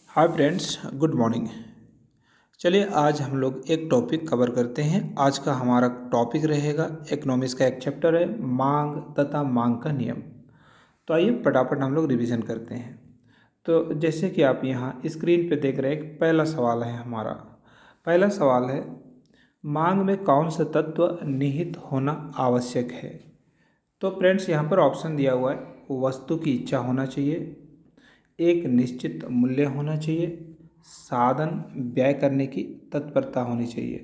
Hi friends, good morning. चलिए आज हम लोग एक टॉपिक कवर करते हैं। आज का हमारा टॉपिक रहेगा इकोनॉमिक्स का एक चैप्टर है मांग तथा मांग का नियम। तो आइए फटाफट हम लोग रिवीजन करते हैं। तो जैसे कि आप यहाँ स्क्रीन पे देख रहे हैं, पहला सवाल है हमारा। पहला सवाल है, मांग में कौन सा तत्व निहित होना आवश्यक है। तो फ्रेंड्स यहाँ पर ऑप्शन दिया हुआ है, वस्तु की इच्छा होना चाहिए, एक निश्चित मूल्य होना चाहिए, साधन व्यय करने की तत्परता होनी चाहिए।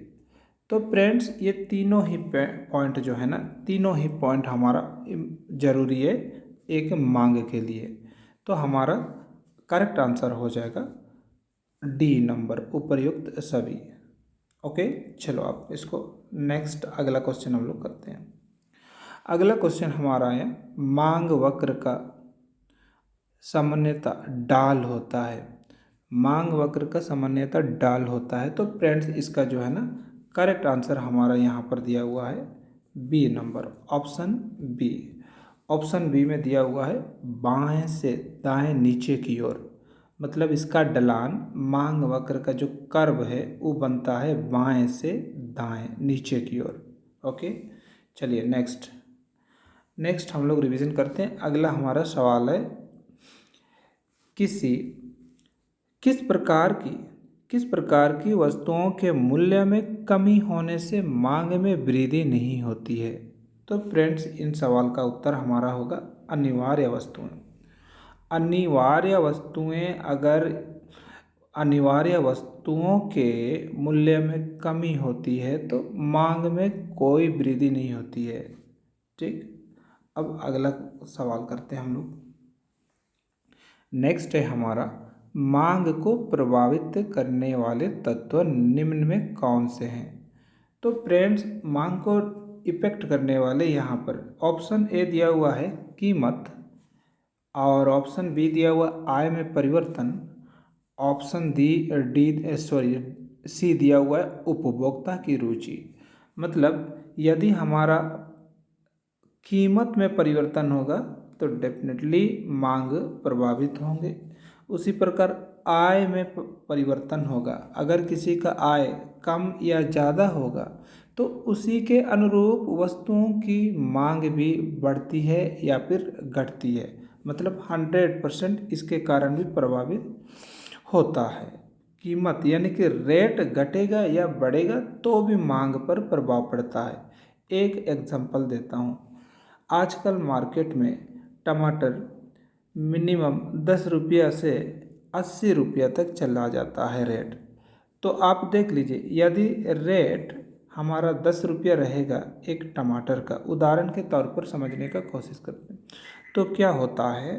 तो फ्रेंड्स ये तीनों ही पॉइंट जो है ना, तीनों ही पॉइंट हमारा जरूरी है एक मांग के लिए। तो हमारा करेक्ट आंसर हो जाएगा डी नंबर, उपर्युक्त सभी। ओके, चलो आप इसको नेक्स्ट अगला क्वेश्चन हम लोग करते हैं। अगला क्वेश्चन हमारा है, मांग वक्र का सामान्यतः डाल होता है। मांग वक्र का सामान्यतः डाल होता है। तो फ्रेंड्स इसका जो है ना करेक्ट आंसर हमारा यहाँ पर दिया हुआ है B number, option B. Option B में दिया हुआ है बाएं से दाएं नीचे की ओर। मतलब इसका ढलान मांग वक्र का जो कर्व है वो बनता है बाएं से दाएं नीचे की ओर। ओके, चलिए नेक्स्ट हम लोग रिवीजन करते हैं। अगला हमारा सवाल है, किस प्रकार की वस्तुओं के मूल्य में कमी होने से मांग में वृद्धि नहीं होती है। तो फ्रेंड्स इन सवाल का उत्तर हमारा होगा अनिवार्य वस्तुएं। अनिवार्य वस्तुएं, अगर अनिवार्य वस्तुओं के मूल्य में कमी होती है तो मांग में कोई वृद्धि नहीं होती है। ठीक, अब अगला सवाल करते हैं हम लोग। नेक्स्ट है हमारा, मांग को प्रभावित करने वाले तत्व निम्न में कौन से हैं। तो फ्रेंड्स मांग को इफेक्ट करने वाले यहाँ पर ऑप्शन ए दिया हुआ है कीमत, और ऑप्शन बी दिया हुआ आय में परिवर्तन, ऑप्शन सी दिया हुआ है उपभोक्ता की रुचि। मतलब यदि हमारा कीमत में परिवर्तन होगा तो डेफिनेटली मांग प्रभावित होंगे। उसी प्रकार आय में परिवर्तन होगा, अगर किसी का आय कम या ज़्यादा होगा तो उसी के अनुरूप वस्तुओं की मांग भी बढ़ती है या फिर घटती है। मतलब 100% इसके कारण भी प्रभावित होता है। कीमत यानी कि रेट घटेगा या बढ़ेगा तो भी मांग पर प्रभाव पड़ता है। एक एग्जांपल देता हूँ, आजकल मार्केट में टमाटर मिनिमम 10 रुपया से 80 रुपया तक चला जाता है रेट। तो आप देख लीजिए, यदि रेट हमारा 10 रुपया रहेगा एक टमाटर का, उदाहरण के तौर पर समझने का कोशिश करते हैं, तो क्या होता है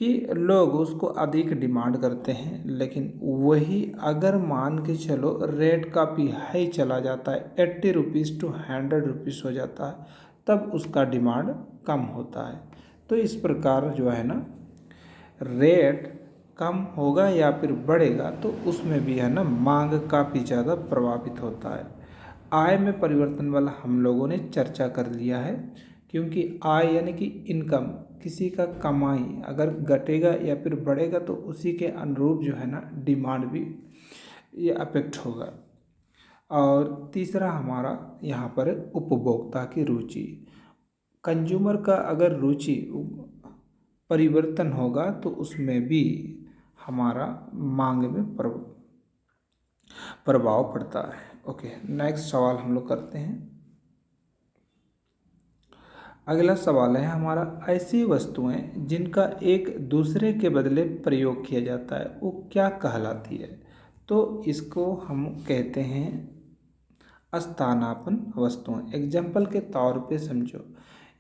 कि लोग उसको अधिक डिमांड करते हैं। लेकिन वही अगर मान के चलो रेट काफ़ी हाई चला जाता है, 80 रुपीज़ टू 100 रुपीज़ हो जाता है, तब उसका डिमांड कम होता है। तो इस प्रकार जो है ना, रेट कम होगा या फिर बढ़ेगा तो उसमें भी है ना मांग काफ़ी ज़्यादा प्रभावित होता है। आय में परिवर्तन वाला हम लोगों ने चर्चा कर लिया है, क्योंकि आय यानी कि इनकम, किसी का कमाई अगर घटेगा या फिर बढ़ेगा तो उसी के अनुरूप जो है ना डिमांड भी ये अफेक्ट होगा। और तीसरा हमारा यहाँ पर उपभोक्ता की रुचि। कंज्यूमर का अगर रुचि परिवर्तन होगा तो उसमें भी हमारा मांग में प्रभाव पड़ता है। ओके, नेक्स्ट सवाल हम लोग करते हैं। अगला सवाल है हमारा, ऐसी वस्तुएं जिनका एक दूसरे के बदले प्रयोग किया जाता है वो क्या कहलाती है। तो इसको हम कहते हैं स्थानापन्न वस्तुएं। एग्जाम्पल के तौर पे समझो,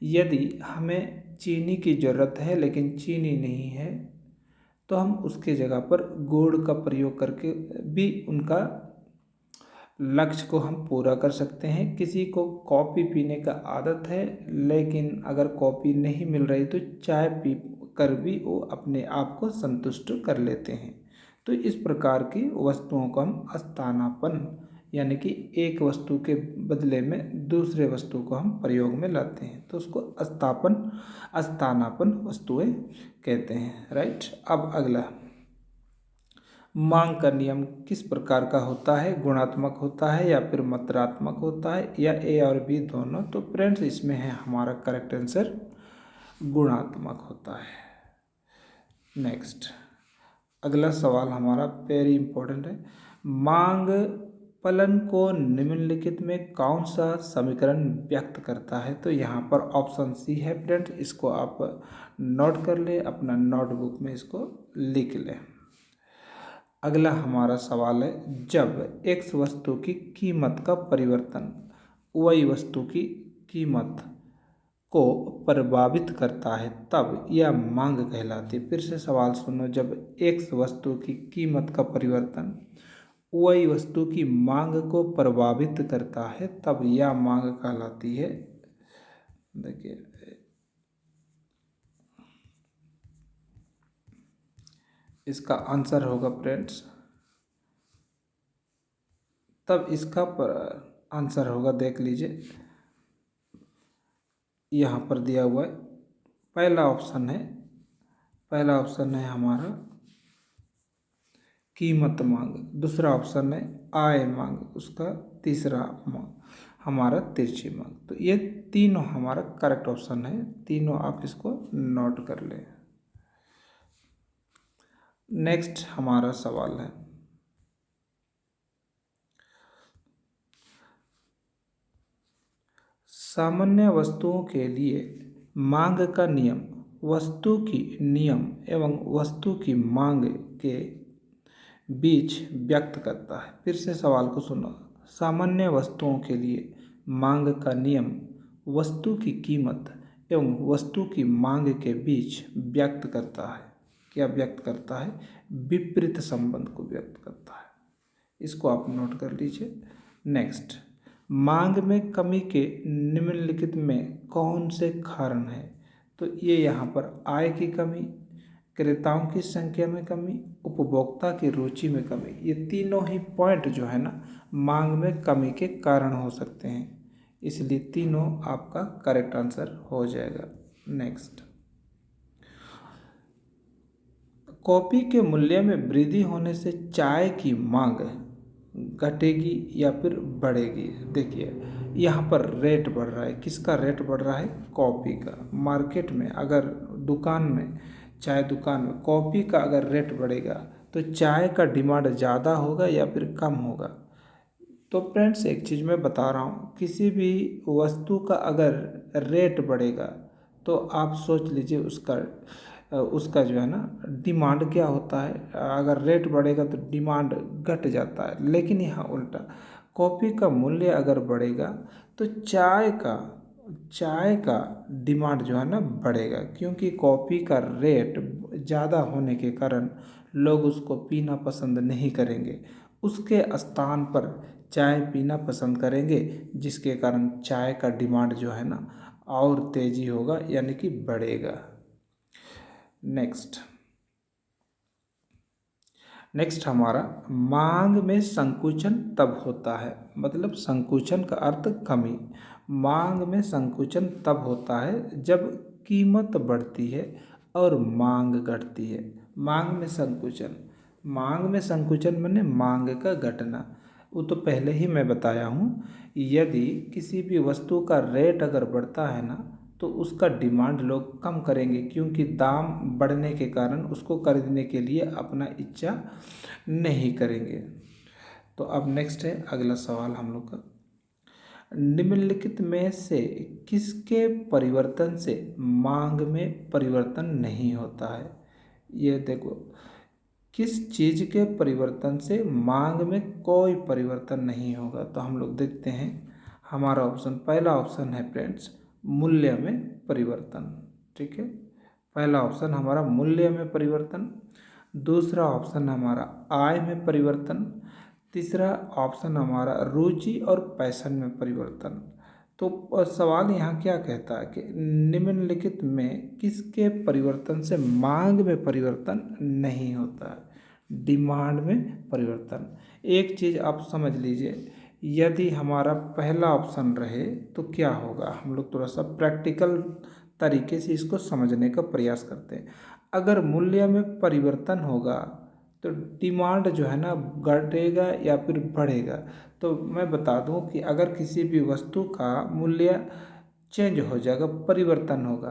यदि हमें चीनी की ज़रूरत है लेकिन चीनी नहीं है तो हम उसके जगह पर गुड़ का प्रयोग करके भी उनका लक्ष्य को हम पूरा कर सकते हैं। किसी को कॉफ़ी पीने का आदत है लेकिन अगर कॉफ़ी नहीं मिल रही तो चाय पी कर भी वो अपने आप को संतुष्ट कर लेते हैं। तो इस प्रकार की वस्तुओं को हम स्थानापन्न यानी कि एक वस्तु के बदले में दूसरे वस्तु को हम प्रयोग में लाते हैं तो उसको स्थानापन्न वस्तुएं कहते हैं। राइट, अब अगला, मांग का नियम किस प्रकार का होता है, गुणात्मक होता है या फिर मात्रात्मक होता है या ए और बी दोनों। तो फ्रेंड्स इसमें है हमारा करेक्ट आंसर गुणात्मक होता है। नेक्स्ट अगला सवाल हमारा वेरी इंपॉर्टेंट है। मांग फलन को निम्नलिखित में कौन सा समीकरण व्यक्त करता है। तो यहाँ पर ऑप्शन सी है फ्रेंड्स, इसको आप नोट कर ले, अपना नोटबुक में इसको लिख लें। अगला हमारा सवाल है, जब एक्स वस्तु की कीमत का परिवर्तन वाई वस्तु की कीमत को प्रभावित करता है तब यह मांग कहलाती है। फिर से सवाल सुनो, जब एक्स वस्तु की कीमत का परिवर्तन वाई वस्तु की मांग को प्रभावित करता है तब यह मांग कहलाती है। देखिए इसका आंसर होगा फ्रेंड्स, तब इसका आंसर होगा, देख लीजिए यहाँ पर दिया हुआ है। पहला ऑप्शन है हमारा कीमत मांग, दूसरा ऑप्शन है आय मांग, उसका तीसरा हमारा तिरछी मांग। तो ये तीनों हमारा करेक्ट ऑप्शन है, तीनों आप इसको नोट कर लें। नेक्स्ट हमारा सवाल है, सामान्य वस्तुओं के लिए मांग का नियम वस्तु की नियम एवं वस्तु की मांग के बीच व्यक्त करता है। फिर से सवाल को सुनो, सामान्य वस्तुओं के लिए मांग का नियम वस्तु की कीमत एवं वस्तु की मांग के बीच व्यक्त करता है। क्या व्यक्त करता है? विपरीत संबंध को व्यक्त करता है। इसको आप नोट कर लीजिए। नेक्स्ट, मांग में कमी के निम्नलिखित में कौन से कारण है। तो ये यहाँ पर आय की कमी, क्रेताओं की संख्या में कमी, उपभोक्ता की रुचि में कमी, ये तीनों ही पॉइंट जो है ना मांग में कमी के कारण हो सकते हैं, इसलिए तीनों आपका करेक्ट आंसर हो जाएगा। नेक्स्ट, कॉफी के मूल्य में वृद्धि होने से चाय की मांग घटेगी या फिर बढ़ेगी। देखिए यहाँ पर रेट बढ़ रहा है, किसका रेट बढ़ रहा है? कॉफ़ी का। मार्केट में अगर दुकान में, चाय दुकान में कॉफ़ी का अगर रेट बढ़ेगा तो चाय का डिमांड ज़्यादा होगा या फिर कम होगा। तो फ्रेंड्स एक चीज़ मैं बता रहा हूँ, किसी भी वस्तु का अगर रेट बढ़ेगा तो आप सोच लीजिए उसका जो है ना डिमांड क्या होता है। अगर रेट बढ़ेगा तो डिमांड घट जाता है, लेकिन यहाँ उल्टा, कॉफ़ी का मूल्य अगर बढ़ेगा तो चाय का डिमांड जो है ना बढ़ेगा, क्योंकि कॉफ़ी का रेट ज़्यादा होने के कारण लोग उसको पीना पसंद नहीं करेंगे, उसके स्थान पर चाय पीना पसंद करेंगे, जिसके कारण चाय का डिमांड जो है ना और तेज़ी होगा, यानी कि बढ़ेगा। नेक्स्ट हमारा, मांग में संकुचन तब होता है, मतलब संकुचन का अर्थ कमी। मांग में संकुचन तब होता है जब कीमत बढ़ती है और मांग घटती है। मांग में संकुचन माने मांग का घटना। वो तो पहले ही मैं बताया हूँ, यदि किसी भी वस्तु का रेट अगर बढ़ता है ना तो उसका डिमांड लोग कम करेंगे, क्योंकि दाम बढ़ने के कारण उसको खरीदने के लिए अपना इच्छा नहीं करेंगे। तो अब नेक्स्ट है अगला सवाल हम लोग का, निम्नलिखित में से किसके परिवर्तन से मांग में परिवर्तन नहीं होता है। ये देखो, किस चीज़ के परिवर्तन से मांग में कोई परिवर्तन नहीं होगा। तो हम लोग देखते हैं, हमारा पहला ऑप्शन है फ्रेंड्स मूल्य में परिवर्तन। ठीक है, पहला ऑप्शन हमारा मूल्य में परिवर्तन, दूसरा ऑप्शन हमारा आय में परिवर्तन, तीसरा ऑप्शन हमारा रुचि और पैशन में परिवर्तन। तो सवाल यहाँ क्या कहता है कि निम्नलिखित में किसके परिवर्तन से मांग में परिवर्तन नहीं होता है। डिमांड में परिवर्तन। एक चीज़ आप समझ लीजिए, यदि हमारा पहला ऑप्शन रहे तो क्या होगा, हम लोग थोड़ा सा प्रैक्टिकल तरीके से इसको समझने का प्रयास करते हैं। अगर मूल्य में परिवर्तन होगा तो डिमांड जो है ना घटेगा या फिर बढ़ेगा। तो मैं बता दूं कि अगर किसी भी वस्तु का मूल्य चेंज हो जाएगा, परिवर्तन होगा,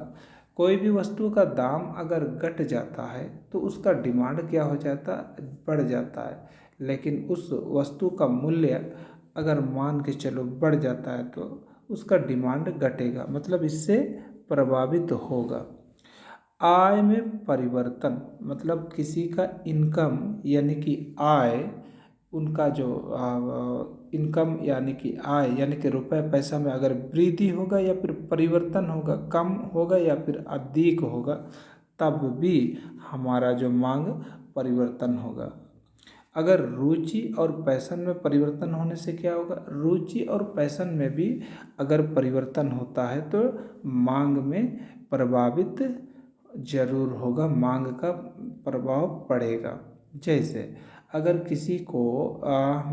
कोई भी वस्तु का दाम अगर घट जाता है तो उसका डिमांड क्या हो जाता है, बढ़ जाता है। लेकिन उस वस्तु का मूल्य अगर मान के चलो बढ़ जाता है तो उसका डिमांड घटेगा, मतलब इससे प्रभावित होगा। आय में परिवर्तन मतलब किसी का इनकम यानी कि आय, उनका जो इनकम यानी कि आय यानी कि रुपए पैसा में अगर वृद्धि होगा या फिर परिवर्तन होगा, कम होगा या फिर अधिक होगा, तब भी हमारा जो मांग परिवर्तन होगा। अगर रुचि और पैशन में परिवर्तन होने से क्या होगा, रुचि और पैशन में भी अगर परिवर्तन होता है तो मांग में प्रभावित जरूर होगा, मांग का प्रभाव पड़ेगा। जैसे अगर किसी को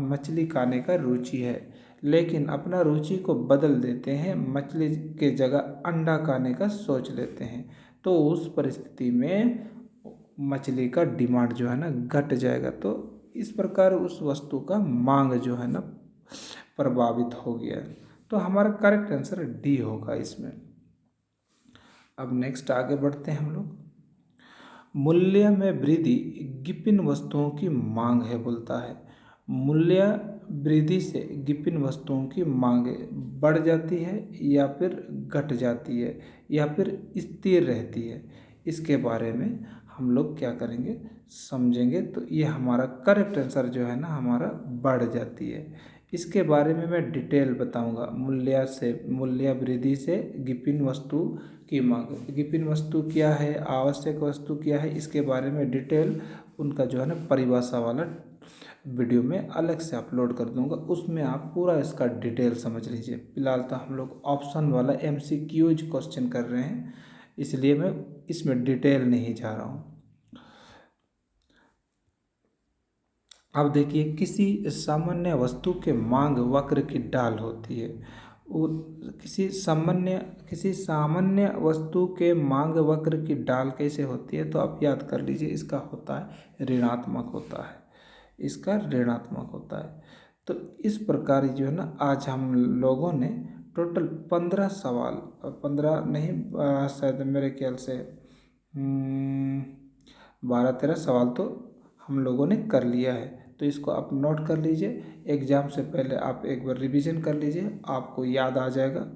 मछली खाने का रुचि है, लेकिन अपना रुचि को बदल देते हैं, मछली के जगह अंडा खाने का सोच लेते हैं, तो उस परिस्थिति में मछली का डिमांड जो है ना घट जाएगा। तो इस प्रकार उस वस्तु का मांग जो है ना प्रभावित हो गया। तो हमारा करेक्ट आंसर डी होगा इसमें। अब नेक्स्ट आगे बढ़ते हैं हम लोग। मूल्य में वृद्धि विभिन्न वस्तुओं की मांग है बोलता है। मूल्य वृद्धि से विभिन्न वस्तुओं की मांग बढ़ जाती है या फिर घट जाती है या फिर स्थिर रहती है। इसके बारे में हम लोग क्या करेंगे, समझेंगे। तो ये हमारा करेक्ट आंसर जो है ना हमारा बढ़ जाती है। इसके बारे में मैं डिटेल बताऊंगा। मूल्य वृद्धि से विभिन्न वस्तु की मांग, विभिन्न वस्तु क्या है, आवश्यक वस्तु क्या है, इसके बारे में डिटेल उनका जो है ना परिभाषा वाला वीडियो में अलग से अपलोड कर दूंगा, उसमें आप पूरा इसका डिटेल समझ लीजिए। फिलहाल तो हम लोग ऑप्शन वाला MCQज क्वेश्चन कर रहे हैं, इसलिए मैं इसमें डिटेल नहीं जा रहा हूँ। अब देखिए, किसी सामान्य वस्तु के मांग वक्र की ढाल होती है। किसी सामान्य वस्तु के मांग वक्र की ढाल कैसे होती है, तो आप याद कर लीजिए, इसका होता है ऋणात्मक होता है, इसका ऋणात्मक होता है। तो इस प्रकार जो है ना आज हम लोगों ने टोटल 15 सवाल, 15 नहीं, शायद मेरे ख्याल से 12-13 सवाल तो हम लोगों ने कर लिया है। तो इसको आप नोट कर लीजिए, एग्ज़ाम से पहले आप एक बार रिवीजन कर लीजिए, आपको याद आ जाएगा।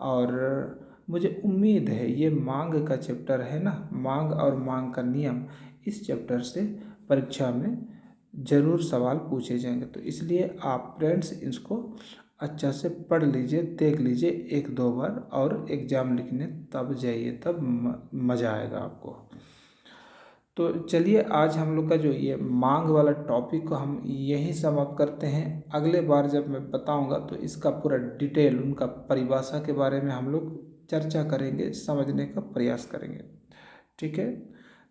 और मुझे उम्मीद है ये मांग का चैप्टर है ना, मांग और मांग का नियम, इस चैप्टर से परीक्षा में ज़रूर सवाल पूछे जाएंगे। तो इसलिए आप फ्रेंड्स इसको अच्छा से पढ़ लीजिए, देख लीजिए 1-2 बार, और एग्ज़ाम लिखने तब जाइए, तब मज़ा आएगा आपको। तो चलिए, आज हम लोग का जो ये मांग वाला टॉपिक को हम यहीं समाप्त करते हैं। अगले बार जब मैं बताऊंगा तो इसका पूरा डिटेल, उनका परिभाषा के बारे में हम लोग चर्चा करेंगे, समझने का प्रयास करेंगे। ठीक है,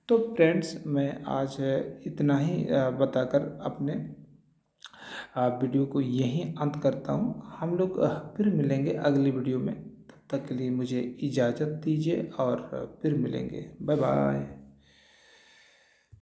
तो फ्रेंड्स मैं आज इतना ही बताकर अपने वीडियो को यहीं अंत करता हूँ। हम लोग फिर मिलेंगे अगली वीडियो में, तब तक के लिए मुझे इजाज़त दीजिए और फिर मिलेंगे। Bye bye.